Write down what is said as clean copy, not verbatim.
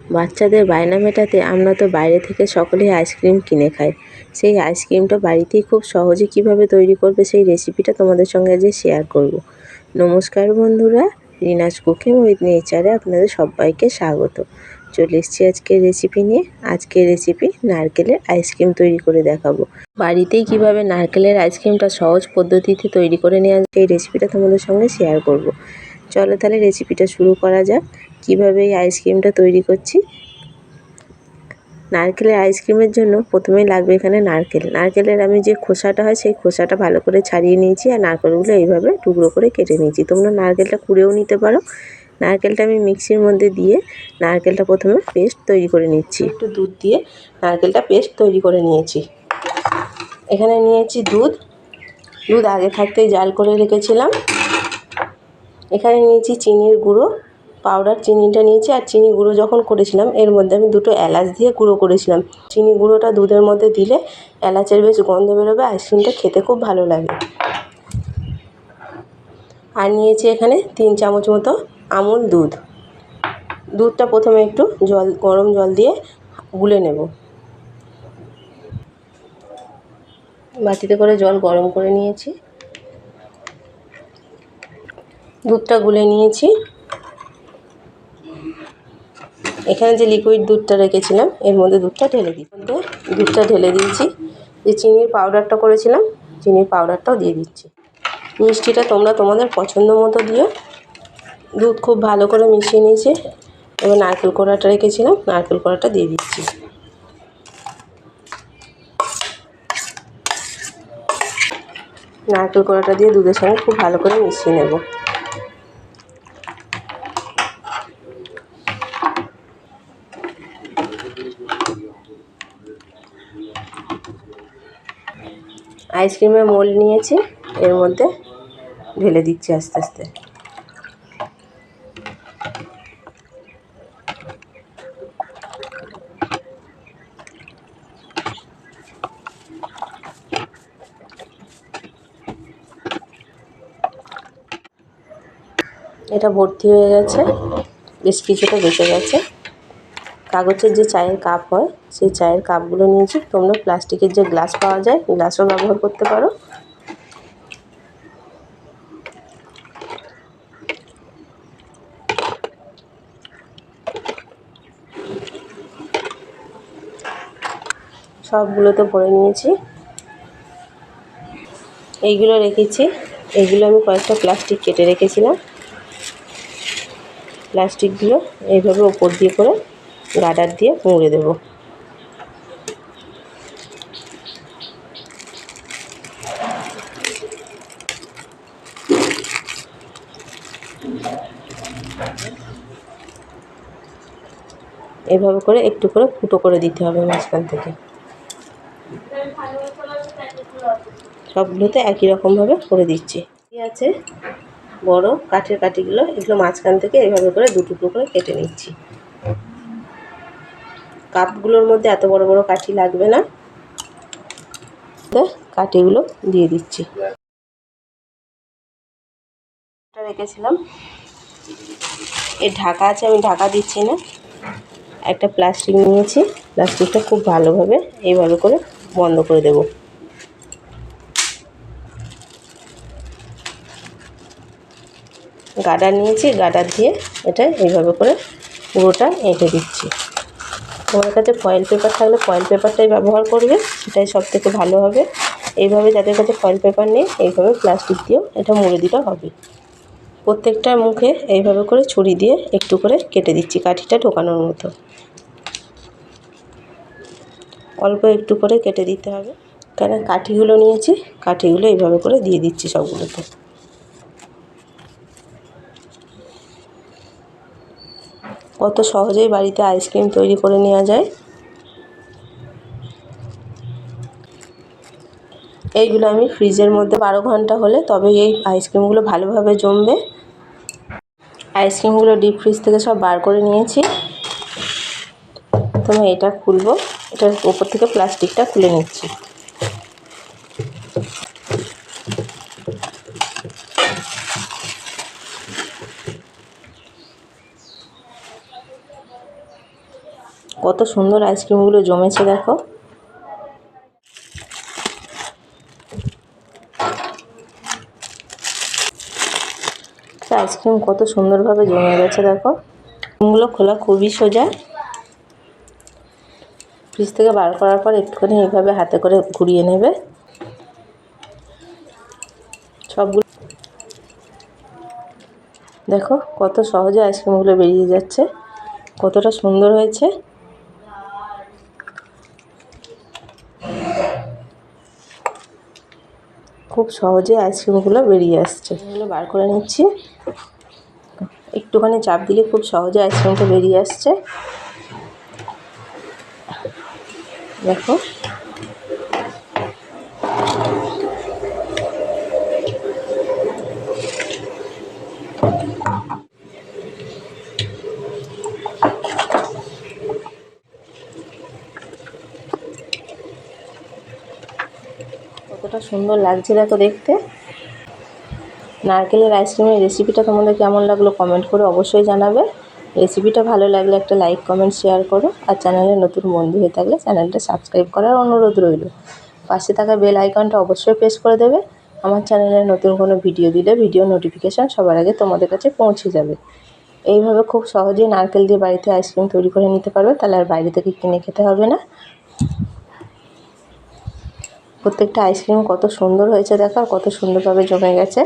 বাচ্চাদের বায়না মেটাতে আমরা তো বাইরে থেকে সকলেই আইসক্রিম কিনে খাই। সেই আইসক্রিমটা বাড়িতেই খুব সহজে কিভাবে তৈরি করবে সেই রেসিপিটা তোমাদের সঙ্গে আজকে শেয়ার করব। নমস্কার বন্ধুরা, রিনাস কুকিং উইথ নেচারে আপনাদের সবাইকে স্বাগত। চলে এসেছি আজকের রেসিপি নিয়ে। আজকের রেসিপি নারকেলের আইসক্রিম তৈরি করে দেখাবো। বাড়িতেই কিভাবে নারকেলের আইসক্রিমটা সহজ পদ্ধতিতে তৈরি করে নেওয়া যায় এই রেসিপিটা তোমাদের সঙ্গে শেয়ার করব। চলো তাহলে রেসিপিটা শুরু করা যাক। কিভাবে এই আইসক্রিমটা তৈরি করছি। নারকেলের আইসক্রিমের জন্য প্রথমেই লাগবে এখানে নারকেলের আমি যে খোসাটা হয় সেই খোসাটা ভালো করে ছাড়িয়ে নিয়েছি, আর নারকেলগুলো এইভাবে টুকরো করে কেটে নিয়েছি। তোমরা নারকেলটা কুড়েও নিতে পারো। নারকেলটা আমি মিক্সির মধ্যে দিয়ে নারকেলটা প্রথমে পেস্ট তৈরি করে নিচ্ছি। একটু দুধ দিয়ে নারকেলটা পেস্ট তৈরি করে নিয়েছি। এখানে নিয়েছি দুধ আগে থাকতেই জাল করে রেখেছিলাম। এখানে নিয়েছি চিনির গুঁড়ো, পাউডার চিনিটা নিয়েছি। আর চিনি গুঁড়ো যখন করেছিলাম এর মধ্যে আমি 2টো এলাচ দিয়ে গুঁড়ো করেছিলাম। চিনি গুঁড়োটা দুধের মধ্যে দিলে এলাচের বেশ গন্ধ বেরোবে, আইসক্রিমটা খেতে খুব ভালো লাগে। আর নিয়েছি এখানে 3 চামচ মতো আমুল দুধ। দুধটা প্রথমে একটু গরম জল দিয়ে গুলে নেব। বাটিতে করে জল গরম করে নিয়েছি, দুধটা গুলে নিয়েছি। এখানে যে লিকুইড দুধটা রেখেছিলাম এর মধ্যে দুধটা ঢেলে দিয়েছি। যে চিনির পাউডারটা করেছিলাম চিনির পাউডারটাও দিয়ে দিচ্ছি। মিষ্টিটা তোমরা তোমাদের পছন্দ মতো দিও। দুধ খুব ভালো করে মিশিয়ে নিয়েছি। এবার নারকেল কোড়াটা রেখেছিলাম, নারকেল কোড়াটা দিয়ে দিচ্ছি। নারকেল কোড়াটা দিয়ে দুধের সঙ্গে খুব ভালো করে মিশিয়ে নেব। আইসক্রিমের মোল্ড নিয়েছি, এর মধ্যে ঢেলে দিচ্ছি আস্তে আস্তে। এটা ভর্তি হয়ে গেছে, বেশ কিছুটা বেঁচে গেছে। কাগজের যে চায়ের কাপ হয় সেই চায়ের কাপগুলো নিয়েছি। তোমরা প্লাস্টিকের যে গ্লাস পাওয়া যায় গ্লাসও ব্যবহার করতে পারো। সবগুলোতে ভরে নিয়েছি। এইগুলো রেখেছি, এইগুলো আমি কয়েকটা প্লাস্টিক কেটে রেখেছিলাম। প্লাস্টিকগুলো এইভাবে ওপর দিয়ে করে গার্ডার দিয়ে মুড়ে দেব। এভাবে করে একটু করে ফুটো করে দিতে হবে মাঝখান থেকে। সবগুলোতে একই রকমভাবে করে দিচ্ছি। আছে বড় কাঠের কাঠিগুলো, এগুলো মাঝখান থেকে এইভাবে করে 2 টুকরো করে কেটে নিচ্ছি। কাপগুলোর মধ্যে এত বড় বড় কাঠি লাগবে না, কাঠিগুলো দিয়ে দিচ্ছি। রেখেছিলাম, এর ঢাকা আছে, আমি ঢাকা দিচ্ছি না। একটা প্লাস্টিক নিয়েছি, প্লাস্টিকটা খুব ভালোভাবে এইভাবে করে বন্ধ করে দেব। গার্ডার নিয়েছি, গার্ডার দিয়ে এটা এইভাবে করে পুরোটা এঁটে দিচ্ছি। তোমার কাছে ফয়েল পেপার থাকলে ফয়েল পেপারটাই ব্যবহার করবে, সেটাই সবথেকে ভালো হবে। এইভাবে যাদের কাছে ফয়েল পেপার নেই এইভাবে প্লাস্টিক দিয়েও এটা মুড়ে দিতে হবে। প্রত্যেকটার মুখে এইভাবে করে ছুরি দিয়ে একটু করে কেটে দিচ্ছি কাঠিটা ঢোকানোর মতো। অল্প একটু করে কেটে দিতে হবে। কারণ কাঠিগুলো নিয়েছি, কাঠিগুলো এইভাবে করে দিয়ে দিচ্ছি সবগুলোতে। কত সহজেই বাড়িতে আইসক্রিম তৈরি করে নেওয়া যায়। এইগুলো আমি ফ্রিজের মধ্যে 12 ঘন্টা হলে তবে এই আইসক্রিমগুলো ভালোভাবে জমবে। আইসক্রিমগুলো ডিপ ফ্রিজ থেকে সব বার করে নিয়েছি। প্রথমে এটা খুলবো, এটার উপর থেকে প্লাস্টিকটা খুলে নিচ্ছি। কত সুন্দর আইসক্রিমগুলো জমেছে দেখো। আইসক্রিম কত সুন্দরভাবে জমে গেছে দেখো। আইসক্রিমগুলো খোলা খুবই সোজা। ফ্রিজ থেকে বার করার পর একটুখানি এইভাবে হাতে করে ঘুরিয়ে নেবে। সবগুলো দেখো কত সহজে আইসক্রিমগুলো বেরিয়ে যাচ্ছে, কতটা সুন্দর হয়েছে। খুব সহজে আইসক্রিমগুলো বেরিয়ে আসছে। এগুলো বার করে নিচ্ছি। একটুখানি চাপ দিলে খুব সহজে আইসক্রিমটা বেরিয়ে আসছে দেখো। কতটা সুন্দর লাগছে দেখো দেখতে। নারকেলের আইসক্রিমের রেসিপিটা তোমাদের কেমন লাগলো কমেন্ট করে অবশ্যই জানাবে। রেসিপিটা ভালো লাগলে একটা লাইক কমেন্ট শেয়ার করো, আর চ্যানেলে নতুন বন্ধু হয়ে থাকলে চ্যানেলটা সাবস্ক্রাইব করার অনুরোধ রইল। পাশে থাকা বেল আইকনটা অবশ্যই প্রেস করে দেবে। আমার চ্যানেলে নতুন কোনো ভিডিও দিলে ভিডিও নোটিফিকেশান সবার আগে তোমাদের কাছে পৌঁছে যাবে। এইভাবে খুব সহজেই নারকেল দিয়ে বাড়িতে আইসক্রিম তৈরি করে নিতে পারবে, তাহলে আর বাইরে থেকে কিনে খেতে হবে না। প্রত্যেকটা আইসক্রিম কত সুন্দর হয়েছে দেখো, কত সুন্দরভাবে জমে গেছে।